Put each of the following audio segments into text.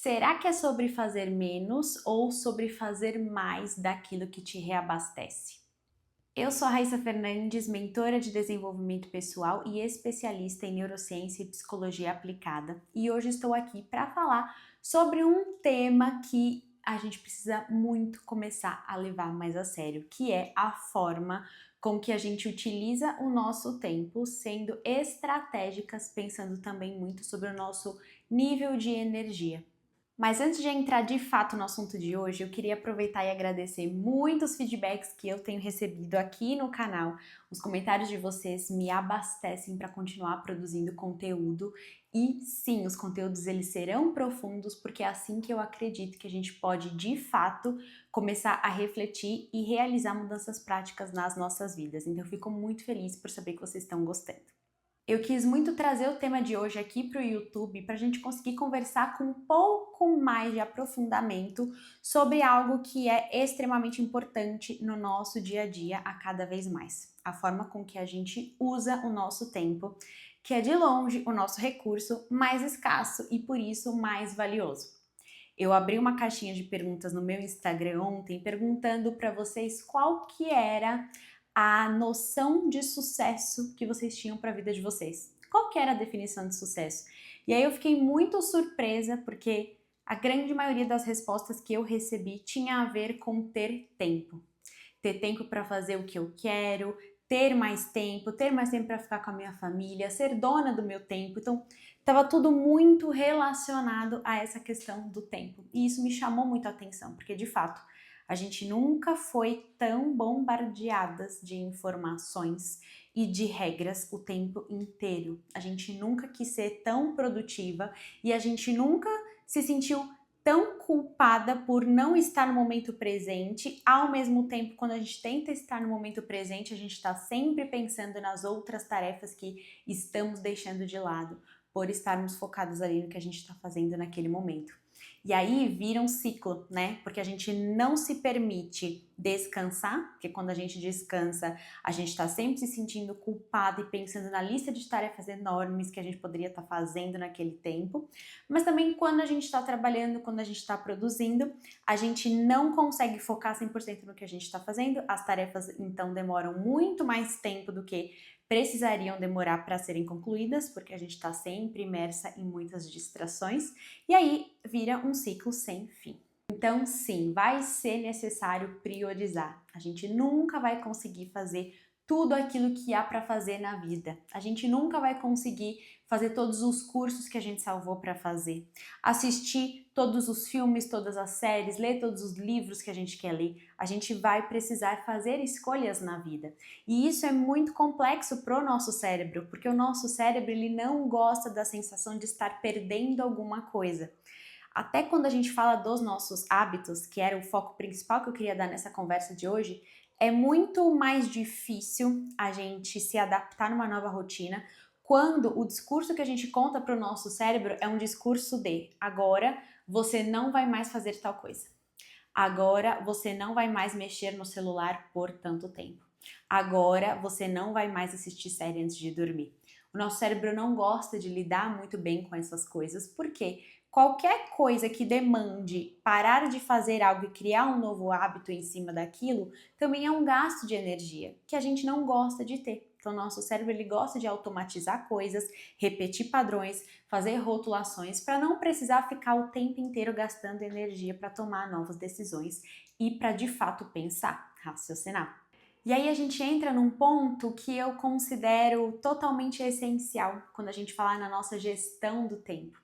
Será que é sobre fazer menos ou sobre fazer mais daquilo que te reabastece? Eu sou a Raíssa Fernandes, mentora de desenvolvimento pessoal e especialista em neurociência e psicologia aplicada. E hoje estou aqui para falar sobre um tema que a gente precisa muito começar a levar mais a sério, que é a forma com que a gente utiliza o nosso tempo, sendo estratégicas, pensando também muito sobre o nosso nível de energia. Mas antes de entrar de fato no assunto de hoje, eu queria aproveitar e agradecer muitos feedbacks que eu tenho recebido aqui no canal. Os comentários de vocês me abastecem para continuar produzindo conteúdo. E sim, os conteúdos eles serão profundos, porque é assim que eu acredito que a gente pode de fato começar a refletir e realizar mudanças práticas nas nossas vidas. Então eu fico muito feliz por saber que vocês estão gostando. Eu quis muito trazer o tema de hoje aqui para o YouTube para a gente conseguir conversar com um pouco mais de aprofundamento sobre algo que é extremamente importante no nosso dia a dia a cada vez mais. A forma com que a gente usa o nosso tempo, que é de longe o nosso recurso mais escasso e por isso mais valioso. Eu abri uma caixinha de perguntas no meu Instagram ontem perguntando para vocês qual que era a noção de sucesso que vocês tinham para a vida de vocês. Qual que era a definição de sucesso? E aí eu fiquei muito surpresa porque a grande maioria das respostas que eu recebi tinha a ver com ter tempo. Ter tempo para fazer o que eu quero, ter mais tempo para ficar com a minha família, ser dona do meu tempo. Então, estava tudo muito relacionado a essa questão do tempo. E isso me chamou muito a atenção, porque de fato, a gente nunca foi tão bombardeadas de informações e de regras o tempo inteiro. A gente nunca quis ser tão produtiva e a gente nunca se sentiu tão culpada por não estar no momento presente. Ao mesmo tempo, quando a gente tenta estar no momento presente, a gente está sempre pensando nas outras tarefas que estamos deixando de lado, por estarmos focados ali no que a gente está fazendo naquele momento. E aí vira um ciclo, né? Porque a gente não se permite descansar, porque quando a gente descansa, a gente está sempre se sentindo culpado e pensando na lista de tarefas enormes que a gente poderia estar fazendo naquele tempo. Mas também quando a gente está trabalhando, quando a gente está produzindo, a gente não consegue focar 100% no que a gente está fazendo. As tarefas então demoram muito mais tempo do que precisariam demorar para serem concluídas, porque a gente está sempre imersa em muitas distrações, e aí vira um ciclo sem fim. Então, sim, vai ser necessário priorizar. A gente nunca vai conseguir fazer tudo aquilo que há para fazer na vida. A gente nunca vai conseguir fazer todos os cursos que a gente salvou para fazer, assistir todos os filmes, todas as séries, ler todos os livros que a gente quer ler. A gente vai precisar fazer escolhas na vida. E isso é muito complexo para o nosso cérebro, porque o nosso cérebro ele não gosta da sensação de estar perdendo alguma coisa. Até quando a gente fala dos nossos hábitos, que era o foco principal que eu queria dar nessa conversa de hoje, é muito mais difícil a gente se adaptar numa nova rotina quando o discurso que a gente conta para o nosso cérebro é um discurso de agora você não vai mais fazer tal coisa. Agora você não vai mais mexer no celular por tanto tempo. Agora você não vai mais assistir série antes de dormir. O nosso cérebro não gosta de lidar muito bem com essas coisas, porque qualquer coisa que demande parar de fazer algo e criar um novo hábito em cima daquilo também é um gasto de energia que a gente não gosta de ter. Então, o nosso cérebro ele gosta de automatizar coisas, repetir padrões, fazer rotulações para não precisar ficar o tempo inteiro gastando energia para tomar novas decisões e para de fato pensar, raciocinar. E aí a gente entra num ponto que eu considero totalmente essencial quando a gente fala na nossa gestão do tempo.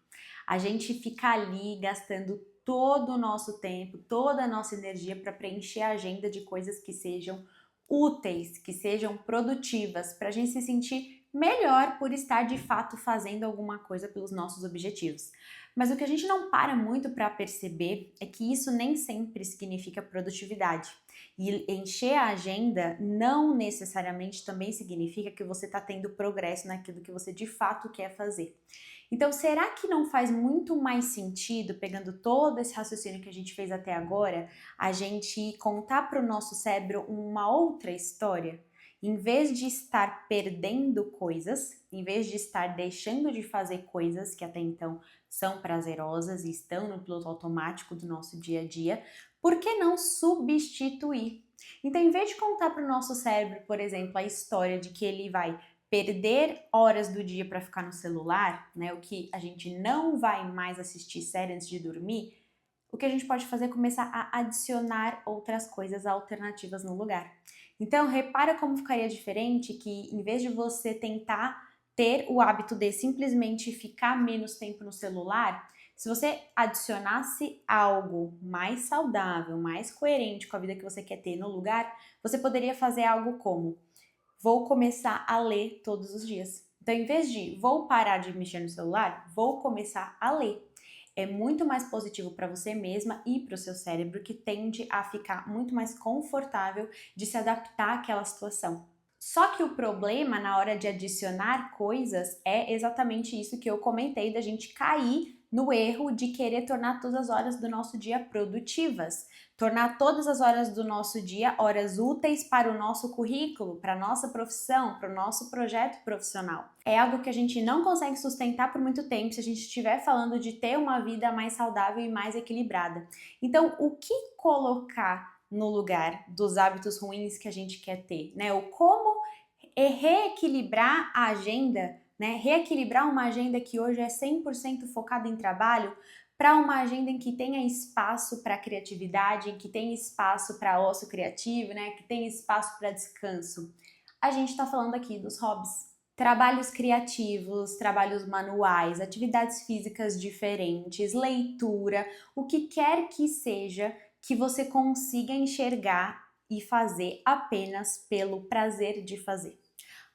A gente fica ali gastando todo o nosso tempo, toda a nossa energia para preencher a agenda de coisas que sejam úteis, que sejam produtivas, para a gente se sentir melhor por estar de fato fazendo alguma coisa pelos nossos objetivos. Mas o que a gente não para muito para perceber é que isso nem sempre significa produtividade. E encher a agenda não necessariamente também significa que você está tendo progresso naquilo que você de fato quer fazer. Então, será que não faz muito mais sentido, pegando todo esse raciocínio que a gente fez até agora, a gente contar para o nosso cérebro uma outra história? Em vez de estar perdendo coisas, em vez de estar deixando de fazer coisas que até então são prazerosas e estão no piloto automático do nosso dia a dia, por que não substituir? Então, em vez de contar para o nosso cérebro, por exemplo, a história de que ele vai perder horas do dia para ficar no celular, né, o que a gente não vai mais assistir série antes de dormir, o que a gente pode fazer é começar a adicionar outras coisas alternativas no lugar. Então, repara como ficaria diferente que, em vez de você tentar ter o hábito de simplesmente ficar menos tempo no celular, se você adicionasse algo mais saudável, mais coerente com a vida que você quer ter no lugar, você poderia fazer algo como: vou começar a ler todos os dias. Então, em vez de vou parar de mexer no celular, vou começar a ler. É muito mais positivo para você mesma e para o seu cérebro, que tende a ficar muito mais confortável de se adaptar àquela situação. Só que o problema na hora de adicionar coisas é exatamente isso que eu comentei, da gente cair no erro de querer tornar todas as horas do nosso dia produtivas, tornar todas as horas do nosso dia horas úteis para o nosso currículo, para a nossa profissão, para o nosso projeto profissional. É algo que a gente não consegue sustentar por muito tempo se a gente estiver falando de ter uma vida mais saudável e mais equilibrada. Então, o que colocar no lugar dos hábitos ruins que a gente quer ter, né? O como reequilibrar a agenda, né? Reequilibrar uma agenda que hoje é 100% focada em trabalho para uma agenda em que tenha espaço para criatividade, em que tenha espaço para ócio criativo, né? Que tenha espaço para descanso. A gente está falando aqui dos hobbies. Trabalhos criativos, trabalhos manuais, atividades físicas diferentes, leitura, o que quer que seja que você consiga enxergar e fazer apenas pelo prazer de fazer.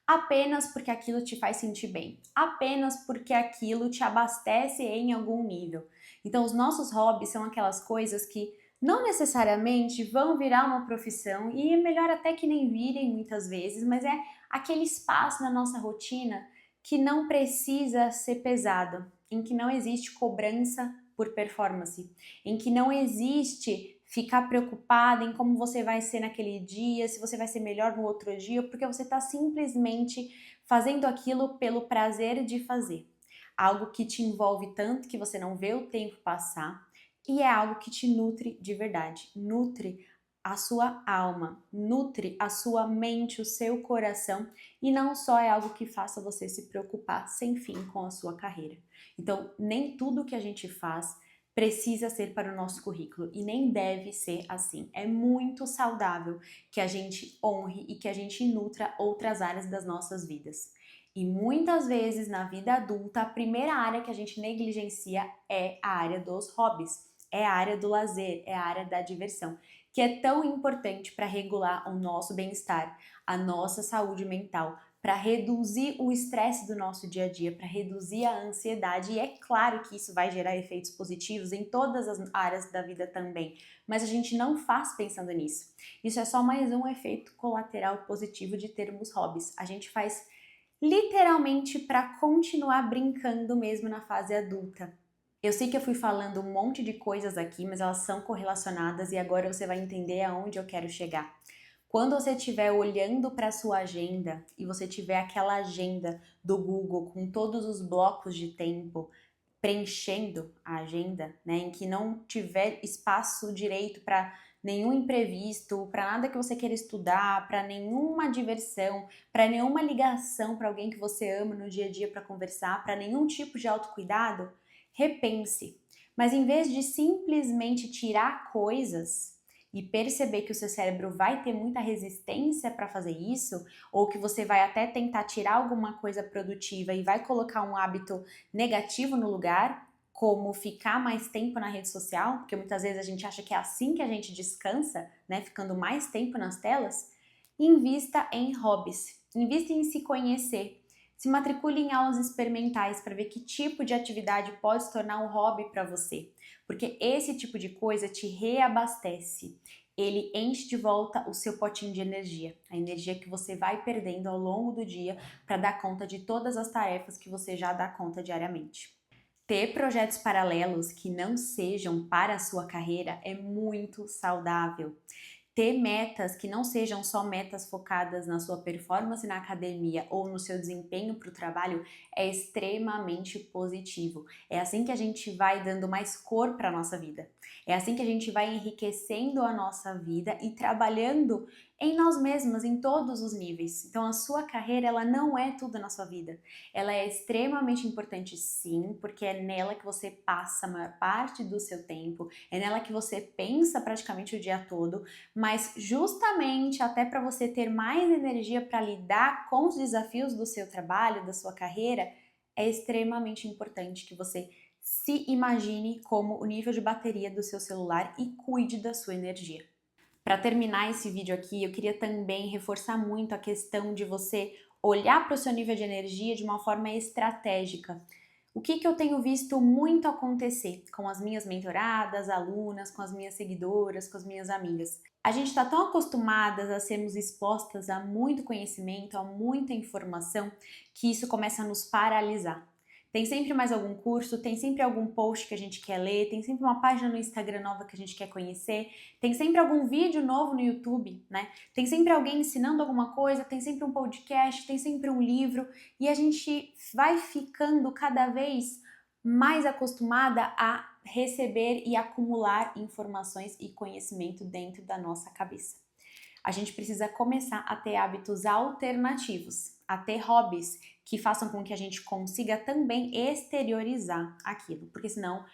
Apenas porque aquilo te faz sentir bem. Apenas porque aquilo te abastece em algum nível. Então, os nossos hobbies são aquelas coisas que não necessariamente vão virar uma profissão, e é melhor até que nem virem muitas vezes, mas é aquele espaço na nossa rotina que não precisa ser pesado, em que não existe cobrança por performance, em que não existe ficar preocupada em como você vai ser naquele dia, se você vai ser melhor no outro dia, porque você está simplesmente fazendo aquilo pelo prazer de fazer. Algo que te envolve tanto que você não vê o tempo passar, e é algo que te nutre de verdade, nutre a sua alma, nutre a sua mente, o seu coração, e não só é algo que faça você se preocupar sem fim com a sua carreira. Então, nem tudo que a gente faz precisa ser para o nosso currículo, e nem deve ser assim. É muito saudável que a gente honre e que a gente nutra outras áreas das nossas vidas. E muitas vezes na vida adulta, a primeira área que a gente negligencia é a área dos hobbies, é a área do lazer, é a área da diversão, que é tão importante para regular o nosso bem-estar, a nossa saúde mental, para reduzir o estresse do nosso dia a dia, para reduzir a ansiedade. E é claro que isso vai gerar efeitos positivos em todas as áreas da vida também, mas a gente não faz pensando nisso. Isso é só mais um efeito colateral positivo de termos hobbies. A gente faz literalmente para continuar brincando mesmo na fase adulta. Eu sei que eu fui falando um monte de coisas aqui, mas elas são correlacionadas e agora você vai entender aonde eu quero chegar. Quando você estiver olhando para a sua agenda e você tiver aquela agenda do Google com todos os blocos de tempo preenchendo a agenda, né, em que não tiver espaço direito para nenhum imprevisto, para nada que você queira estudar, para nenhuma diversão, para nenhuma ligação para alguém que você ama no dia a dia para conversar, para nenhum tipo de autocuidado, repense. Mas em vez de simplesmente tirar coisas e perceber que o seu cérebro vai ter muita resistência para fazer isso, ou que você vai até tentar tirar alguma coisa produtiva e vai colocar um hábito negativo no lugar, como ficar mais tempo na rede social, porque muitas vezes a gente acha que é assim que a gente descansa, né, ficando mais tempo nas telas, invista em hobbies, invista em se conhecer. Se matricule em aulas experimentais para ver que tipo de atividade pode se tornar um hobby para você, porque esse tipo de coisa te reabastece. Ele enche de volta o seu potinho de energia, a energia que você vai perdendo ao longo do dia para dar conta de todas as tarefas que você já dá conta diariamente. Ter projetos paralelos que não sejam para a sua carreira é muito saudável. ter metas que não sejam só metas focadas na sua performance na academia ou no seu desempenho para o trabalho é extremamente positivo. É assim que a gente vai dando mais cor para a nossa vida. É assim que a gente vai enriquecendo a nossa vida e trabalhando em nós mesmos, em todos os níveis. Então a sua carreira, ela não é tudo na sua vida. Ela é extremamente importante sim, porque é nela que você passa a maior parte do seu tempo, é nela que você pensa praticamente o dia todo, mas justamente até para você ter mais energia para lidar com os desafios do seu trabalho, da sua carreira, é extremamente importante que você se imagine como o nível de bateria do seu celular e cuide da sua energia. Para terminar esse vídeo aqui, eu queria também reforçar muito a questão de você olhar para o seu nível de energia de uma forma estratégica. O que eu tenho visto muito acontecer com as minhas mentoradas, alunas, com as minhas seguidoras, com as minhas amigas? A gente está tão acostumadas a sermos expostas a muito conhecimento, a muita informação, que isso começa a nos paralisar. Tem sempre mais algum curso, tem sempre algum post que a gente quer ler, tem sempre uma página no Instagram nova que a gente quer conhecer, tem sempre algum vídeo novo no YouTube, né? Tem sempre alguém ensinando alguma coisa, tem sempre um podcast, tem sempre um livro, e a gente vai ficando cada vez mais acostumada a receber e acumular informações e conhecimento dentro da nossa cabeça. A gente precisa começar a ter hábitos alternativos, a ter hobbies que façam com que a gente consiga também exteriorizar aquilo, porque senão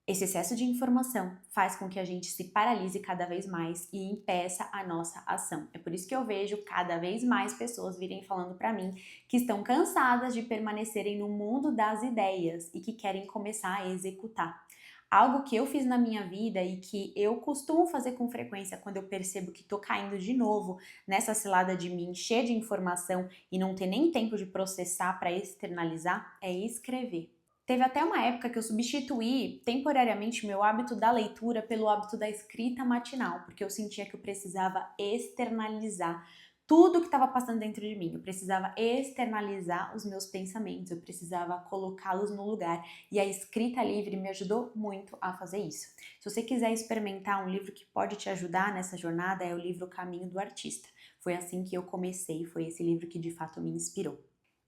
esse excesso de informação faz com que a gente se paralise cada vez mais e impeça a nossa ação. É por isso que eu vejo cada vez mais pessoas virem falando para mim que estão cansadas de permanecerem no mundo das ideias e que querem começar a executar. Algo que eu fiz na minha vida e que eu costumo fazer com frequência quando eu percebo que tô caindo de novo nessa cilada de me encher de informação e não ter nem tempo de processar para externalizar, é escrever. Teve até uma época que eu substituí temporariamente meu hábito da leitura pelo hábito da escrita matinal, porque eu sentia que eu precisava externalizar tudo que estava passando dentro de mim. Eu precisava externalizar os meus pensamentos, eu precisava colocá-los no lugar. E a escrita livre me ajudou muito a fazer isso. Se você quiser experimentar um livro que pode te ajudar nessa jornada, é o livro Caminho do Artista. Foi assim que eu comecei, foi esse livro que de fato me inspirou.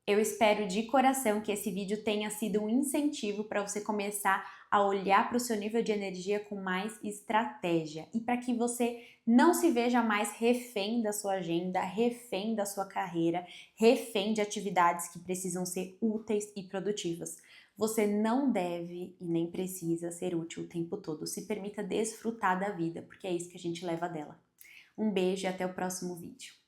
Eu espero de coração que esse vídeo tenha sido um incentivo para você começar a olhar para o seu nível de energia com mais estratégia e para que você não se veja mais refém da sua agenda, refém da sua carreira, refém de atividades que precisam ser úteis e produtivas. Você não deve e nem precisa ser útil o tempo todo. Se permita desfrutar da vida, porque é isso que a gente leva dela. Um beijo e até o próximo vídeo.